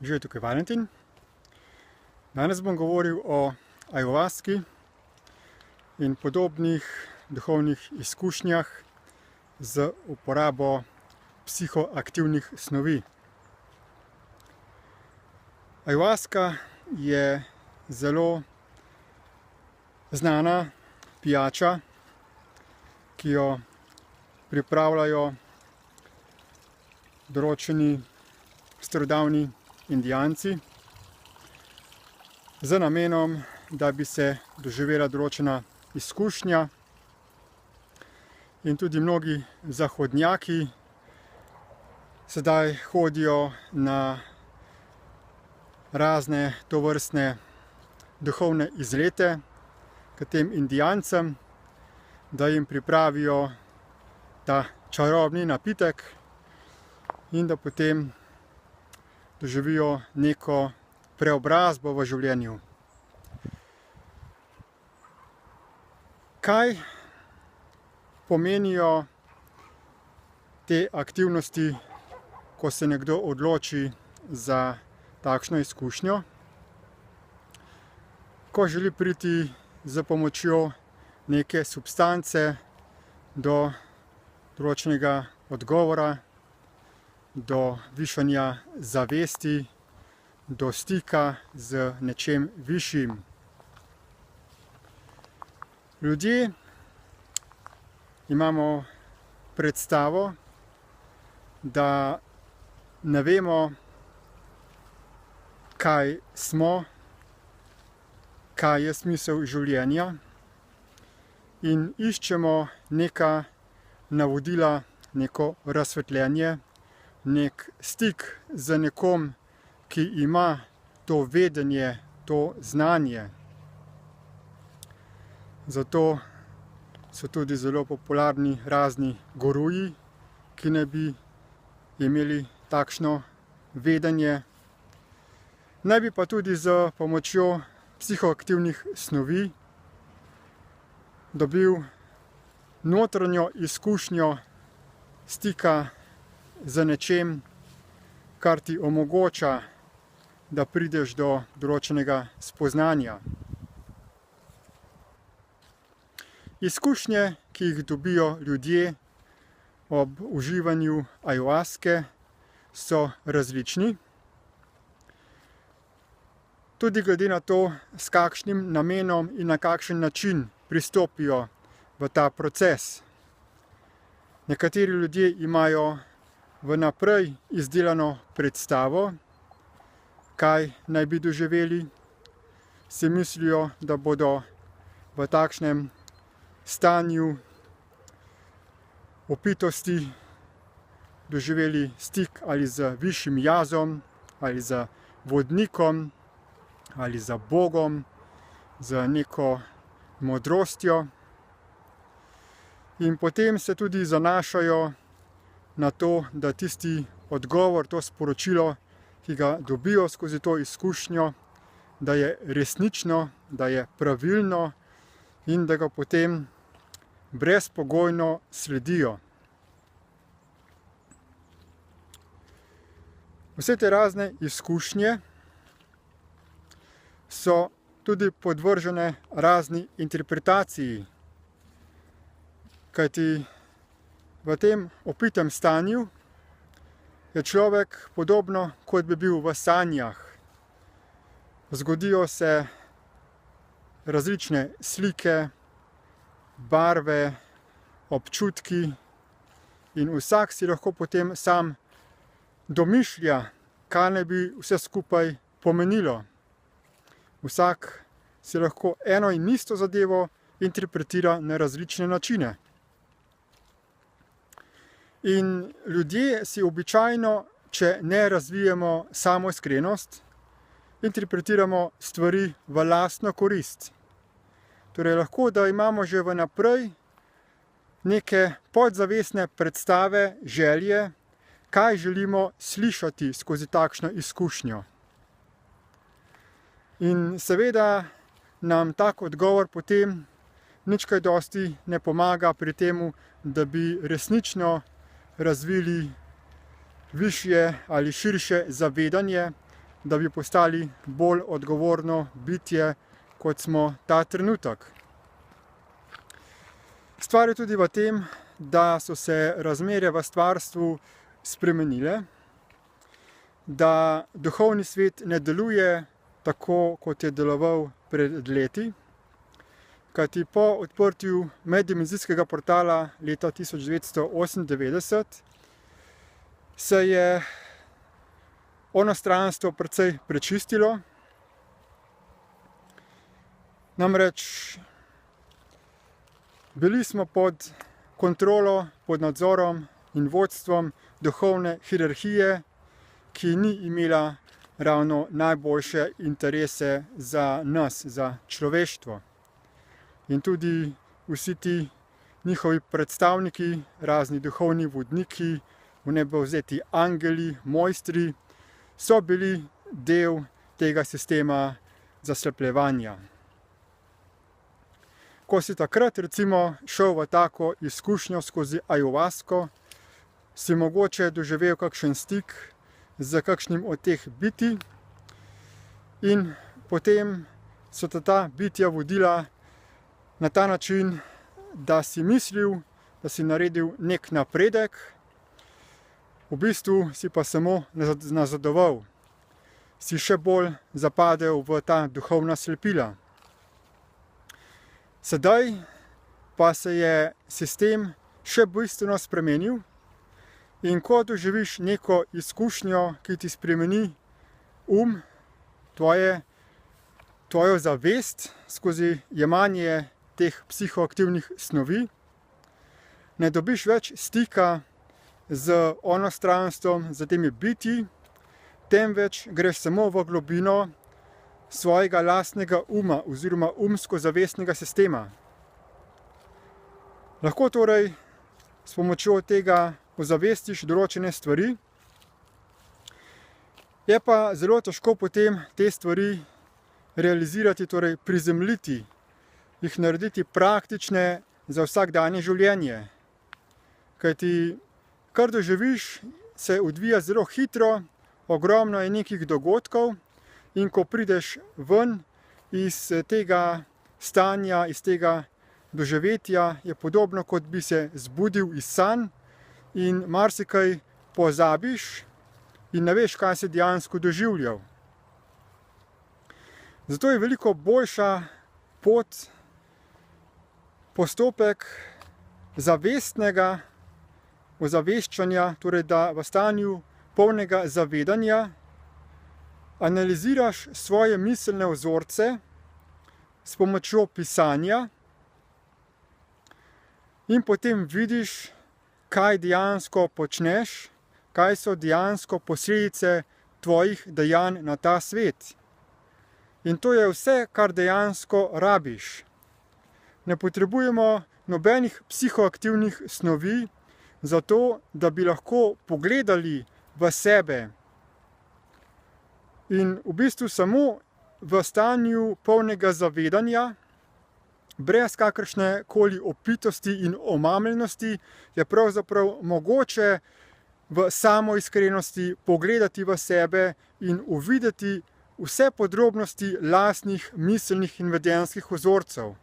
Že je tukaj Valentin. Danes bom govoril o ajuvaski in podobnih duhovnih izkušnjah z uporabo psihoaktivnih snovi. Ajuvaska je zelo znana pijača, ki jo pripravljajo določeni starodavni Indijanci z namenom, da bi se doživela določena izkušnja, in tudi mnogi zahodnjaki sedaj hodijo na razne tovrstne duhovne izlete k tem Indijancem, da jim pripravijo ta čarobni napitek in da potem doživijo neko preobrazbo v življenju. Kaj pomenijo te aktivnosti, ko se nekdo odloči za takšno izkušnjo? Ko želi priti z pomočjo neke substance do določenega odgovora, do višanja zavesti, do stika z nečem višjim. Ljudje imamo predstavo, da ne vemo, kaj smo, kaj je smisel življenja, in iščemo neka navodila, neko razsvetljenje, nek stik z nekom, ki ima to vedenje, to znanje. Zato so tudi zelo popularni razni guruji, ki naj bi imeli takšno vedenje. Naj bi pa tudi z pomočjo psihoaktivnih snovi dobil notranjo izkušnjo stika z nečem, kar ti omogoča, da prideš do določenega spoznanja. Izkušnje, ki jih dobijo ljudje ob uživanju ajuvaske, so različni. Tudi glede na to, s kakšnim namenom in na kakšen način pristopijo v ta proces. Nekateri ljudje imajo vnaprej izdelano predstavo, kaj naj bi doživeli, si mislijo, da bodo v takšnem stanju opitosti doživeli stik ali z višjim jazom, ali z vodnikom, ali z Bogom, z neko modrostjo. In potem se tudi zanašajo na to, da tisti odgovor, to sporočilo, ki ga dobijo skozi to izkušnjo, da je resnično, da je pravilno in da ga potem brezpogojno sledijo. Vse te razne izkušnje so tudi podvržene razni interpretaciji, kajti v tem opitem stanju je človek podobno, kot bi bil v sanjah. Zgodijo se različne slike, barve, občutki in vsak si lahko potem sam domišlja, kaj naj bi vse skupaj pomenilo. Vsak si lahko eno in isto zadevo interpretira na različne načine. In ljudje si običajno, če ne razvijemo samoiskrenost, interpretiramo stvari v lastno korist. Torej lahko, da imamo že vnaprej neke podzavestne predstave, želje, kaj želimo slišati skozi takšno izkušnjo. In seveda nam tak odgovor potem nič kaj dosti ne pomaga pri temu, da bi resnično razvili višje ali širše zavedanje da bi postali bolj odgovorno bitje, kot smo ta trenutek. Stvar je tudi v tem, da so se razmere v stvarstvu spremenile, da duhovni svet ne deluje tako, kot je deloval pred leti, kajti po odprtju meddimenzijskega portala leta 1998 se je onostranstvo precej prečistilo. Namreč bili smo pod kontrolo, pod nadzorom in vodstvom duhovne hierarhije, ki ni imela ravno najboljše interese za nas, za človeštvo. In tudi vsi ti njihovi predstavniki, razni duhovni vodniki, vnebovzeti angeli, mojstri, so bili del tega sistema zaslepljevanja. Ko si takrat recimo šel v tako izkušnjo skozi ajuvasko, si mogoče doživel kakšen stik z kakšnim od teh bitij in potem so te ta bitja vodila na ta način, da si mislil, da si naredil nek napredek, v bistvu si pa samo nazadoval, si še bolj zapadel v ta duhovna slepila. Sedaj pa se je sistem še bistveno spremenil in ko doživiš neko izkušnjo, ki ti spremeni tvojo zavest skozi jemanje teh psihoaktivnih snovi, ne dobiš več stika z onostranstvom, z temi bitji, temveč greš samo v globino svojega lastnega uma oziroma umsko-zavestnega sistema. Lahko torej s pomočjo tega ozavestiš določene stvari, je pa zelo težko potem te stvari realizirati, torej prizemljiti, jih narediti praktične za vsakdanje življenje. Kajti kar doživiš, se odvija zelo hitro, ogromno je nekih dogodkov in ko prideš ven iz tega stanja, iz tega doživetja, je podobno, kot bi se zbudil iz sanj in marsikaj pozabiš in ne veš, kaj si dejansko doživljal. Zato je veliko boljša pot, postopek zavestnega ozaveščanja, torej da v stanju polnega zavedanja analiziraš svoje miselne vzorce s pomočjo pisanja in potem vidiš, kaj dejansko počneš, kaj so dejansko posledice tvojih dejanj na ta svet. In to je vse, kar dejansko rabiš. Ne potrebujemo nobenih psihoaktivnih snovi, zato da bi lahko pogledali v sebe. In v bistvu samo v stanju polnega zavedanja, brez kakršne koli opitosti in omamljenosti, je pravzaprav mogoče v samoiskrenosti pogledati v sebe in uvideti vse podrobnosti lastnih miselnih in vedenjskih vzorcev.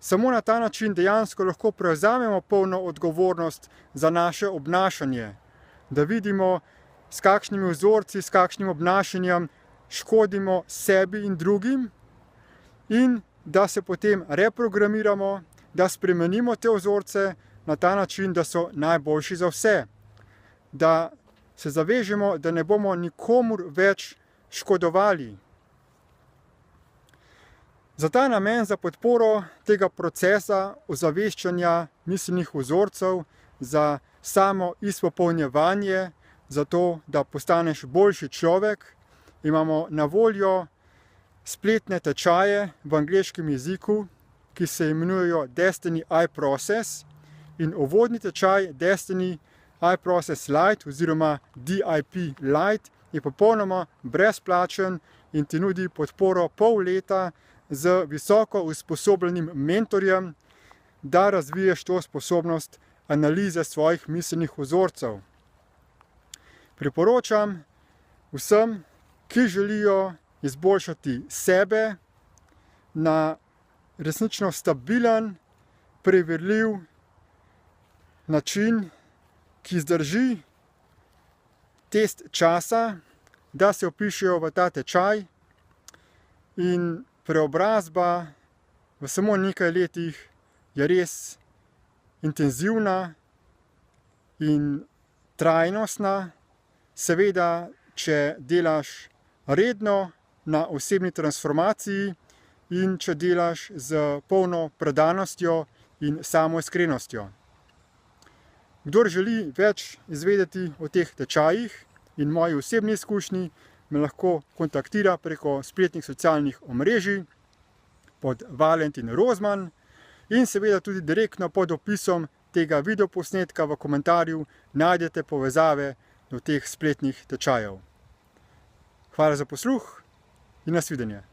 Samo na ta način dejansko lahko prevzamemo polno odgovornost za naše obnašanje, da vidimo, s kakšnimi vzorci, s kakšnim obnašanjem škodimo sebi in drugim in da se potem reprogramiramo, da spremenimo te vzorce na ta način, da so najboljši za vse. Da se zavežemo, da ne bomo nikomur več škodovali. Za ta namen, za podporo tega procesa ozaveščanja miselnih vzorcev, za samo izpopolnjevanje, za to, da postaneš boljši človek, imamo na voljo spletne tečaje v angleškem jeziku, ki se imenujejo Destiny iProcess, in uvodni tečaj Destiny iProcess Lite oziroma DIP Lite je popolnoma brezplačen in ti nudi podporo pol leta z visoko usposobljenim mentorjem, da razviješ to sposobnost analize svojih miselnih vzorcev. Priporočam vsem, ki želijo izboljšati sebe na resnično stabilen, preverljiv način, ki zdrži test časa, da se vpišejo v ta tečaj in preobrazba v samo nekaj letih je res intenzivna in trajnostna. Seveda, če delaš redno na osebni transformaciji in če delaš z polno predanostjo in samoiskrenostjo. Kdor želi več izvedeti o teh tečajih in moji osebni izkušnji, me lahko kontaktira preko spletnih socialnih omrežij pod Valentin Rozman in seveda tudi direktno pod opisom tega videoposnetka v komentarju najdete povezave do teh spletnih tečajev. Hvala za posluh in nasvidenje.